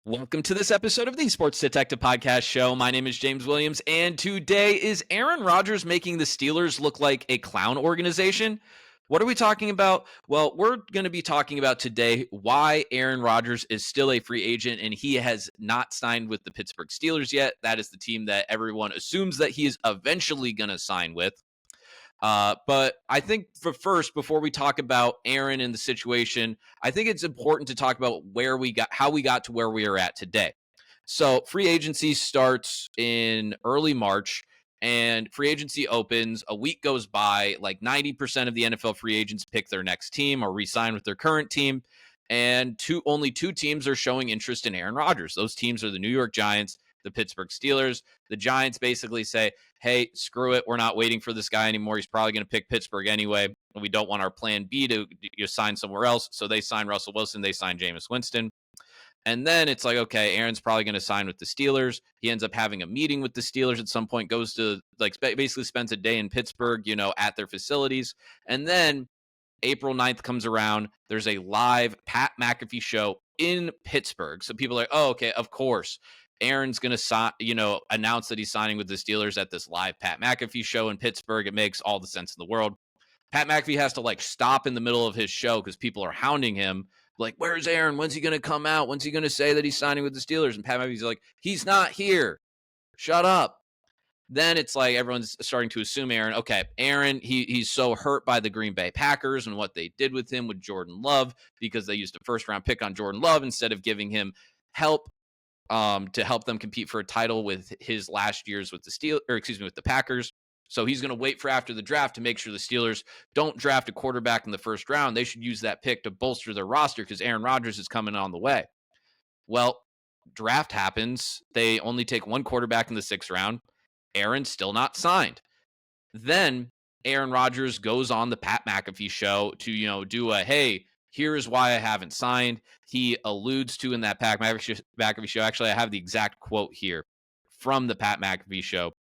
Welcome to this episode of the Sports Detective Podcast Show. My name is James Williams, and today is Aaron Rodgers making the Steelers look like a clown organization? What are we talking about? Well, we're going to be talking about today why Aaron Rodgers is still a free agent and he has not signed with the Pittsburgh Steelers yet. That is the team that everyone assumes that he is eventually going to sign with. But I think before we talk about Aaron and the situation, I think it's important to talk about how we got to where we are at today. So free agency starts in early March and free agency opens. A week goes by, like 90% of the NFL free agents pick their next team or re-sign with their current team. And only two teams are showing interest in Aaron Rodgers. Those teams are the New York Giants, the Pittsburgh Steelers. The Giants basically say, hey, screw it. We're not waiting for this guy anymore. He's probably going to pick Pittsburgh anyway. And we don't want our plan B to sign somewhere else. So they sign Russell Wilson. They sign Jameis Winston. And then it's like, okay, Aaron's probably going to sign with the Steelers. He ends up having a meeting with the Steelers at some point, goes to basically spends a day in Pittsburgh, at their facilities. And then April 9th comes around. There's a live Pat McAfee show in Pittsburgh. So people are like, oh, okay, of course. Aaron's going to announce that he's signing with the Steelers at this live Pat McAfee show in Pittsburgh. It makes all the sense in the world. Pat McAfee has to stop in the middle of his show because people are hounding him. Like, where's Aaron? When's he going to come out? When's he going to say that he's signing with the Steelers? And Pat McAfee's like, he's not here. Shut up. Then it's like everyone's starting to assume Aaron, he's so hurt by the Green Bay Packers and what they did with him with Jordan Love because they used a first-round pick on Jordan Love instead of giving him help to help them compete for a title with his last years with the Packers. So he's going to wait for after the draft to make sure the Steelers don't draft a quarterback in the first round. They should use that pick to bolster their roster because Aaron Rodgers is coming on the way. Well, draft happens. They only take one quarterback in the sixth round. Aaron's still not signed. Then Aaron Rodgers goes on the Pat McAfee show to, do a, hey, here's why I haven't signed. He alludes to in that Pat McAfee show. Actually, I have the exact quote here from the Pat McAfee show.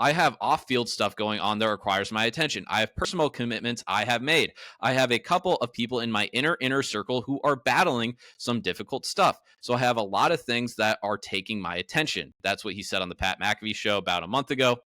I have off-field stuff going on that requires my attention. I have personal commitments I have made. I have a couple of people in my inner circle who are battling some difficult stuff. So I have a lot of things that are taking my attention. That's what he said on the Pat McAfee show about a month ago.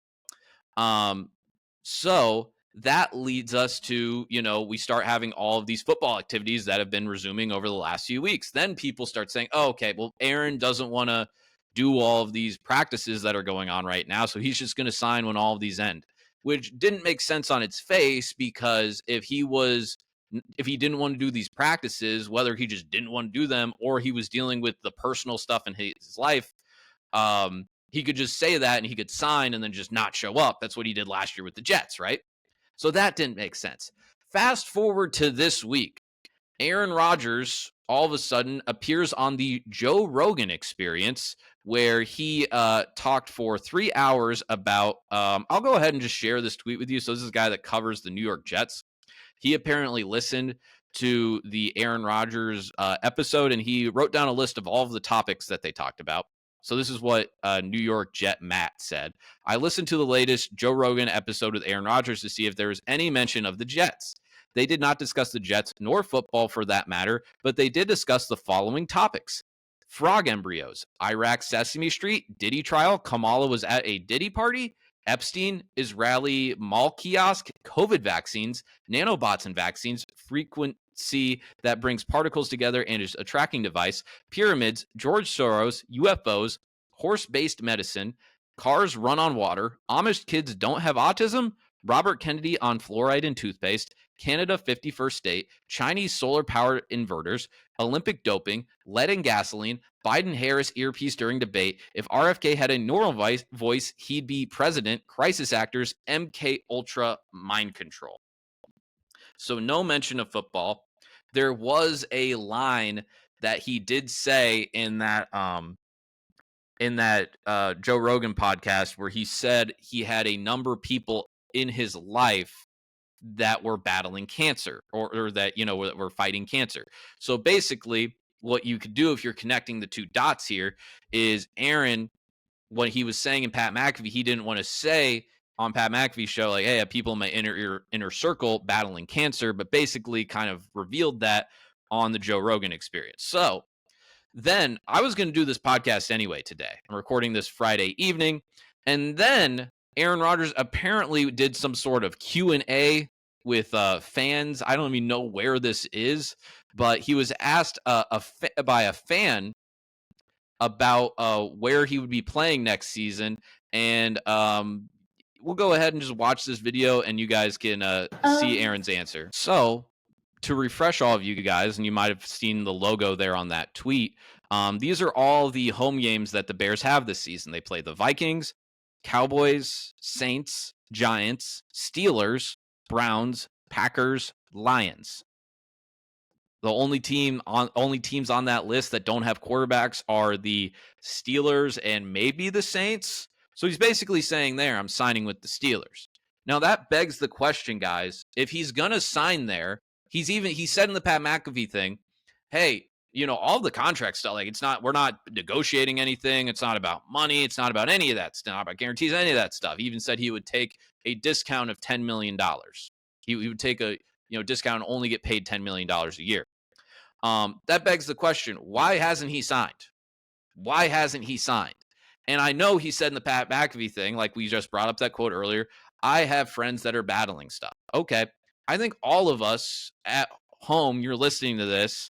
So that leads us to, we start having all of these football activities that have been resuming over the last few weeks. Then people start saying, oh, okay, well, Aaron doesn't want to do all of these practices that are going on right now. So he's just going to sign when all of these end, which didn't make sense on its face because if he didn't want to do these practices, whether he just didn't want to do them or he was dealing with the personal stuff in his life, he could just say that and he could sign and then just not show up. That's what he did last year with the Jets, right? So that didn't make sense. Fast forward to this week. Aaron Rodgers all of a sudden appears on the Joe Rogan Experience where he talked for 3 hours about, I'll go ahead and just share this tweet with you. So this is a guy that covers the New York Jets. He apparently listened to the Aaron Rodgers episode and he wrote down a list of all of the topics that they talked about. So this is what New York Jet Matt said. I listened to the latest Joe Rogan episode with Aaron Rodgers to see if there was any mention of the Jets. They did not discuss the Jets nor football for that matter, but they did discuss the following topics. Frog embryos, Iraq Sesame Street, Diddy trial, Kamala was at a Diddy party, Epstein, Israeli mall kiosk, COVID vaccines, nanobots and vaccines, frequency that brings particles together and is a tracking device, pyramids, George Soros, UFOs, horse-based medicine, cars run on water, Amish kids don't have autism, Robert Kennedy on fluoride in toothpaste, Canada 51st state, Chinese solar-powered inverters, Olympic doping, lead in gasoline, Biden-Harris earpiece during debate. If RFK had a normal voice, he'd be president, crisis actors, MK Ultra mind control. So no mention of football. There was a line that he did say in that Joe Rogan podcast where he said he had a number of people in his life that were battling cancer or that, were fighting cancer. So basically what you could do if you're connecting the two dots here is Aaron, what he was saying in Pat McAfee, he didn't want to say on Pat McAfee's show, like, hey, I have people in my inner circle battling cancer, but basically kind of revealed that on the Joe Rogan Experience. So Then I was going to do this podcast anyway today. I'm recording this Friday evening. And then Aaron Rodgers apparently did some sort of Q&A with fans. I don't even know where this is, but he was asked by a fan about where he would be playing next season. And we'll go ahead and just watch this video and you guys can see Aaron's answer. So to refresh all of you guys, and you might have seen the logo there on that tweet, these are all the home games that the Bears have this season. They play the Vikings, Cowboys, Saints, Giants, Steelers, Browns, Packers, Lions. The only teams on that list that don't have quarterbacks are the Steelers and maybe the Saints. So he's basically saying there, I'm signing with the Steelers. Now that begs the question, guys, if he's gonna sign there, he said in the Pat McAfee thing, hey, all the contract stuff, like we're not negotiating anything. It's not about money. It's not about any of that. It's not about guarantees, any of that stuff. He even said he would take a discount of $10 million. He would take a discount and only get paid $10 million a year. That begs the question, why hasn't he signed? Why hasn't he signed? And I know he said in the Pat McAfee thing, like we just brought up that quote earlier, I have friends that are battling stuff. Okay. I think all of us at home, you're listening to this,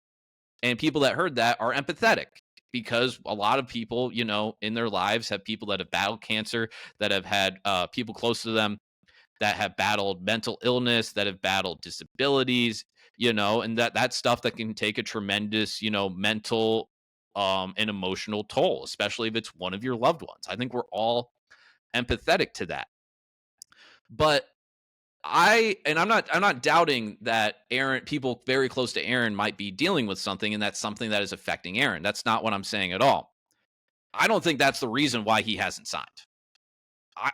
and people that heard that are empathetic because a lot of people, in their lives have people that have battled cancer, that have had people close to them that have battled mental illness, that have battled disabilities, and that's stuff that can take a tremendous, mental and emotional toll, especially if it's one of your loved ones. I think we're all empathetic to that. But I'm not doubting that people very close to Aaron might be dealing with something, and that's something that is affecting Aaron. That's not what I'm saying at all. I don't think that's the reason why he hasn't signed.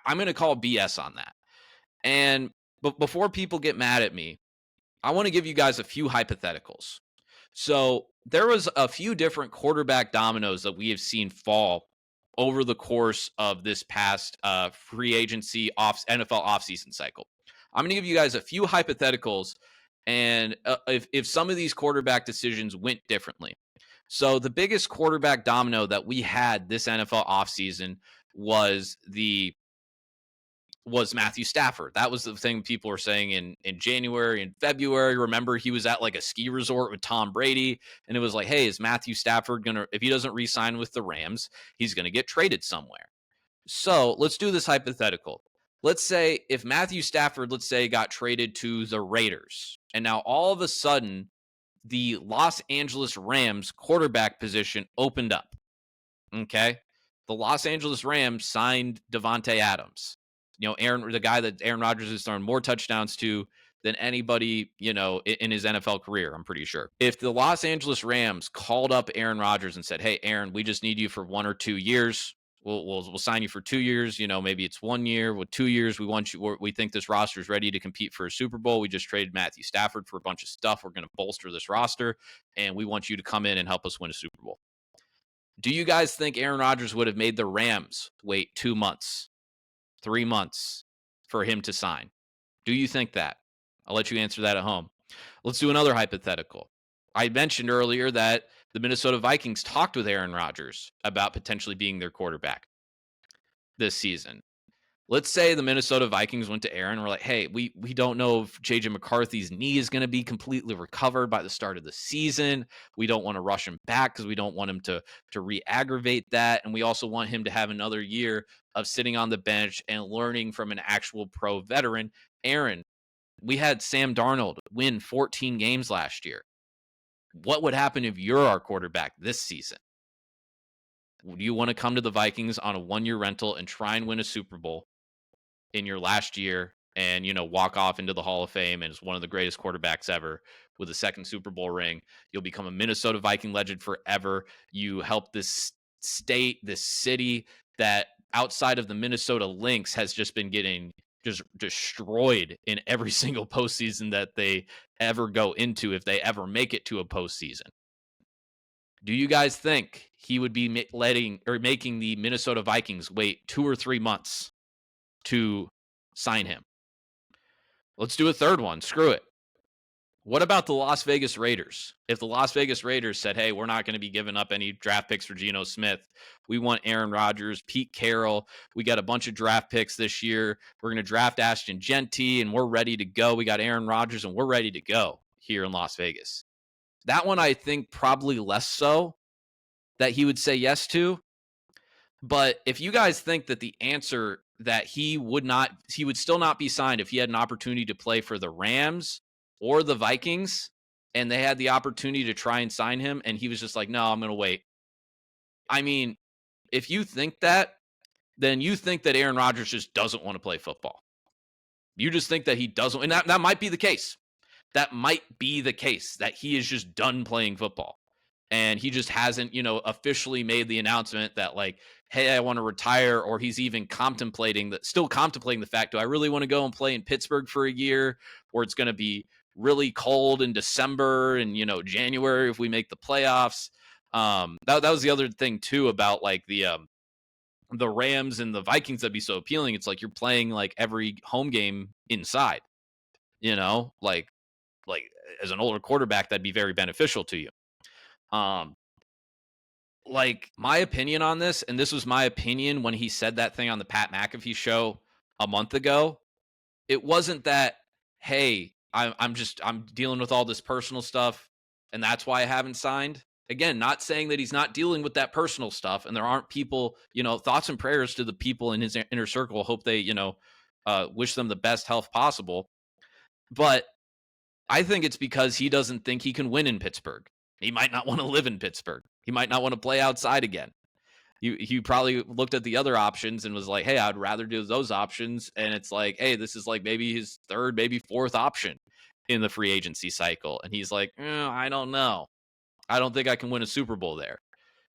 I'm going to call BS on that. But before people get mad at me, I want to give you guys a few hypotheticals. So there was a few different quarterback dominoes that we have seen fall over the course of this past free agency NFL offseason cycle. I'm going to give you guys a few hypotheticals, and if some of these quarterback decisions went differently. So the biggest quarterback domino that we had this NFL offseason was Matthew Stafford. That was the thing people were saying in January and February. Remember, he was at like a ski resort with Tom Brady, and it was like, hey, is Matthew Stafford if he doesn't re-sign with the Rams, he's going to get traded somewhere. So let's do this hypothetical. Let's say if Matthew Stafford, got traded to the Raiders, and now all of a sudden the Los Angeles Rams quarterback position opened up. Okay. The Los Angeles Rams signed Davante Adams. the guy that Aaron Rodgers has thrown more touchdowns to than anybody, in his NFL career, I'm pretty sure. If the Los Angeles Rams called up Aaron Rodgers and said, hey, Aaron, we just need you for 1 or 2 years. We'll sign you for 2 years. Maybe it's 1 year. With 2 years, we want you. We think this roster is ready to compete for a Super Bowl. We just traded Matthew Stafford for a bunch of stuff. We're going to bolster this roster, and we want you to come in and help us win a Super Bowl. Do you guys think Aaron Rodgers would have made the Rams wait 2 months, 3 months for him to sign? Do you think that? I'll let you answer that at home. Let's do another hypothetical. I mentioned earlier that the Minnesota Vikings talked with Aaron Rodgers about potentially being their quarterback this season. Let's say the Minnesota Vikings went to Aaron and were like, hey, we don't know if J.J. McCarthy's knee is going to be completely recovered by the start of the season. We don't want to rush him back because we don't want him to re-aggravate that. And we also want him to have another year of sitting on the bench and learning from an actual pro veteran. Aaron, we had Sam Darnold win 14 games last year. What would happen if you're our quarterback this season? Would you want to come to the Vikings on a 1-year rental and try and win a Super Bowl in your last year and, walk off into the Hall of Fame and is one of the greatest quarterbacks ever with a second Super Bowl ring? You'll become a Minnesota Viking legend forever. You help this state, this city that outside of the Minnesota Lynx has just been getting just destroyed in every single postseason that they ever go into, if they ever make it to a postseason. Do you guys think he would be making the Minnesota Vikings wait 2 or 3 months to sign him? Let's do a third one. Screw it. What about the Las Vegas Raiders? If the Las Vegas Raiders said, hey, we're not going to be giving up any draft picks for Geno Smith. We want Aaron Rodgers, Pete Carroll. We got a bunch of draft picks this year. We're going to draft Ashton Genty, and we're ready to go. We got Aaron Rodgers, and we're ready to go here in Las Vegas. That one, I think, probably less so that he would say yes to. But if you guys think that the answer that he would still not be signed if he had an opportunity to play for the Rams or the Vikings, and they had the opportunity to try and sign him, and he was just like, no, I'm going to wait. I mean, if you think that, then you think that Aaron Rodgers just doesn't want to play football. You just think that he doesn't, and that might be the case. That might be the case, that he is just done playing football. And he just hasn't, officially made the announcement that, like, hey, I want to retire, or he's even still contemplating the fact, do I really want to go and play in Pittsburgh for a year, or it's going to be really cold in December and, January if we make the playoffs. That was the other thing too about like the Rams and the Vikings that'd be so appealing. It's like you're playing like every home game inside, like as an older quarterback, that'd be very beneficial to you. Like my opinion on this, and this was my opinion when he said that thing on the Pat McAfee show a month ago. It wasn't that, hey, I'm dealing with all this personal stuff, and that's why I haven't signed. Again, not saying that he's not dealing with that personal stuff, and there aren't people, thoughts and prayers to the people in his inner circle. Hope they, wish them the best health possible. But I think it's because he doesn't think he can win in Pittsburgh. He might not want to live in Pittsburgh. He might not want to play outside again. He probably looked at the other options and was like, hey, I'd rather do those options. And it's like, hey, this is like maybe his third, maybe fourth option in the free agency cycle. And he's like, I don't know. I don't think I can win a Super Bowl there.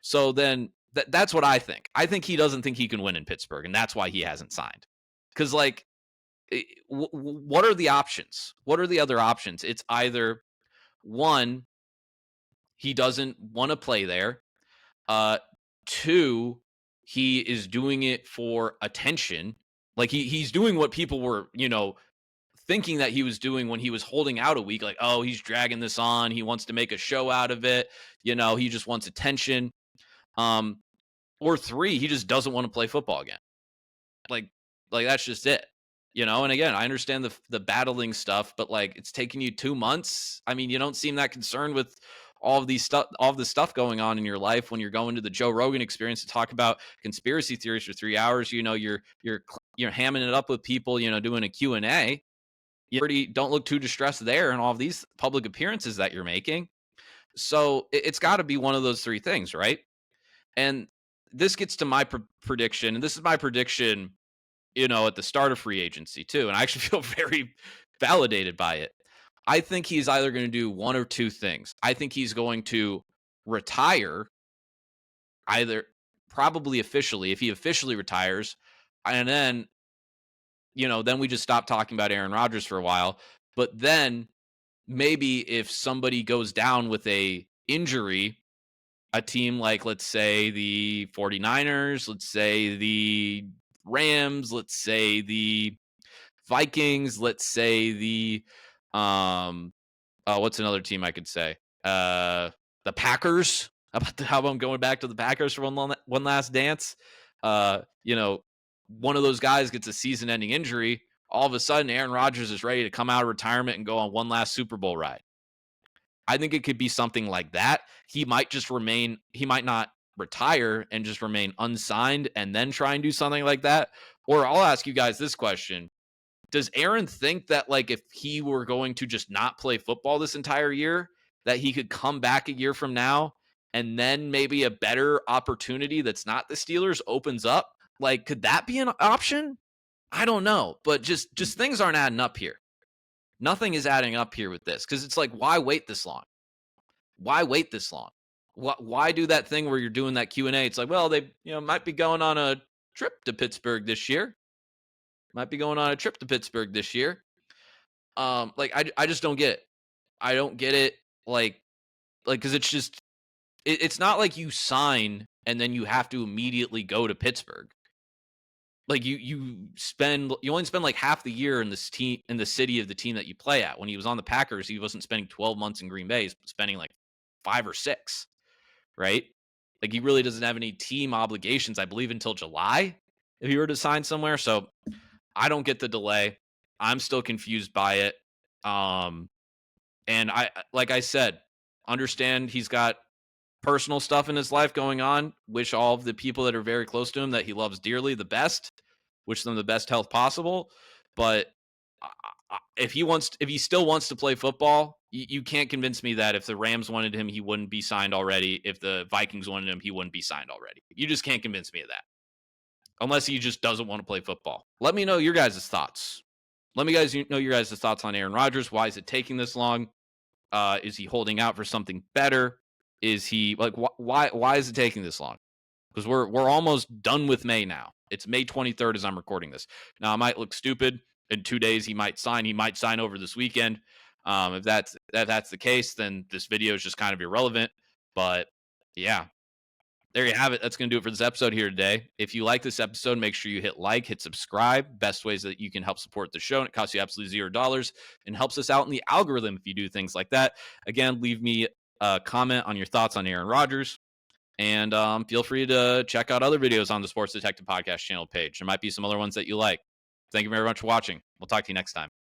So then that's what I think. I think he doesn't think he can win in Pittsburgh, and that's why he hasn't signed. Because, like, what are the options? What are the other options? It's either one, he doesn't want to play there. Two, he is doing it for attention. Like he's doing what people were, thinking that he was doing when he was holding out a week. Like, oh, he's dragging this on. He wants to make a show out of it. He just wants attention. Or three, he just doesn't want to play football again. Like that's just it. And again, I understand the battling stuff, but like it's taking you 2 months. I mean, you don't seem that concerned with all of the stuff going on in your life when you're going to the Joe Rogan Experience to talk about conspiracy theories for 3 hours. You're hamming it up with people, doing a Q&A. You don't look too distressed there and all of these public appearances that you're making. So it's got to be one of those three things, right? And this gets to my prediction, and this is my prediction at the start of free agency too. And I actually feel very validated by it. I think he's either going to do one or two things. I think he's going to retire, either probably officially, if he officially retires, and then, then we just stop talking about Aaron Rodgers for a while. But then maybe if somebody goes down with a injury, a team like, let's say the 49ers, let's say the Rams, let's say the Vikings, let's say the what's another team I could say? The Packers. How about going back to the Packers for one last dance? One of those guys gets a season-ending injury. All of a sudden, Aaron Rodgers is ready to come out of retirement and go on one last Super Bowl ride. I think it could be something like that. He might not retire and just remain unsigned and then try and do something like that. Or I'll ask you guys this question. Does Aaron think that, like, if he were going to just not play football this entire year, that he could come back a year from now and then maybe a better opportunity that's not the Steelers opens up? Like, could that be an option? I don't know. But just things aren't adding up here. Nothing is adding up here with this, because it's like, why wait this long? Why wait this long? Why do that thing where you're doing that Q&A? It's like, well, they might be going on a trip to Pittsburgh this year. Like, I just don't get it. I don't get it. Like, because it's just, it's not like you sign and then you have to immediately go to Pittsburgh. like you only spend like half the year in this team in the city of the team that you play at. When he was on the Packers, he wasn't spending 12 months in Green Bay, he's spending like 5 or 6, right? Like he really doesn't have any team obligations, I believe, until July if he were to sign somewhere. So I don't get the delay. I'm still confused by it. And like I said, understand he's got personal stuff in his life going on. Wish all of the people that are very close to him that he loves dearly the best. Wish them the best health possible. But if he still wants to play football, you can't convince me that if the Rams wanted him, he wouldn't be signed already. If the Vikings wanted him, he wouldn't be signed already. You just can't convince me of that. Unless he just doesn't want to play football. Let me know your guys' thoughts. Let me know your guys' thoughts on Aaron Rodgers. Why is it taking this long? Is he holding out for something better? Is he like why is it taking this long? Because we're almost done with May now. It's May 23rd as I'm recording this. Now, I might look stupid. In 2 days, he might sign. He might sign over this weekend. If that's the case, then this video is just kind of irrelevant. But yeah, there you have it. That's going to do it for this episode here today. If you like this episode, make sure you hit like, hit subscribe. Best ways that you can help support the show. And it costs you absolutely $0 and helps us out in the algorithm if you do things like that. Again, leave me a comment on your thoughts on Aaron Rodgers. And feel free to check out other videos on the Sports Detective Podcast channel page. There might be some other ones that you like. Thank you very much for watching. We'll talk to you next time.